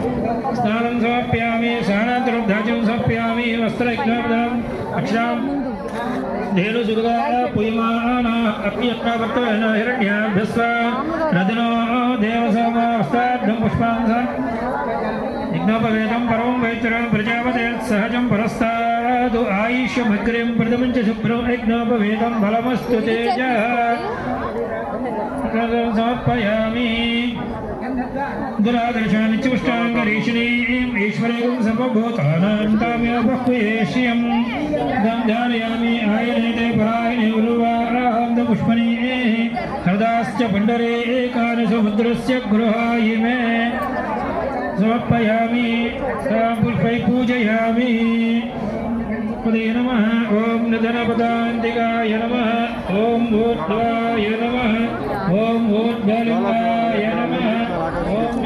स्नानं समर्पयामि स्नानान्तरुद्धाचं समर्पयामि वस्त्रयज्ञापदाम् अक्षां धेनुसुगदा पूयमाना अप्यक्तावर्तवेन हिरण्याभ्यस्व रदिनो देवसमास्ताद्धं पुष्पांसं यज्ञोपवेदं परमं वैत्रं प्रजापतेत् सहजं परस्तादु आयुष्यमग्रिं प्रथमं च शुभ्रं यज्ञोपवेदं फलमस्तु तेजः समर्पयामि दुरादर्शानि चुष्टाङ्गरीषिणीम् ईश्वरेकं सर्वभूतानां तामेव बह्वयेष्यं ध्यानयामि आयनेते परायणे उर्वारान्धपुष्पणे हृदाश्च पण्डरे एकानि समुद्रस्य गृहाय मे समर्पयामि पुष्पै पूजयामि पदे नमः ॐ निधनपदान्तिकाय नमः ॐ ऊर्ध्वाय नमः ॐ ऊर्ध्वलिङ्गाय नमः ॐ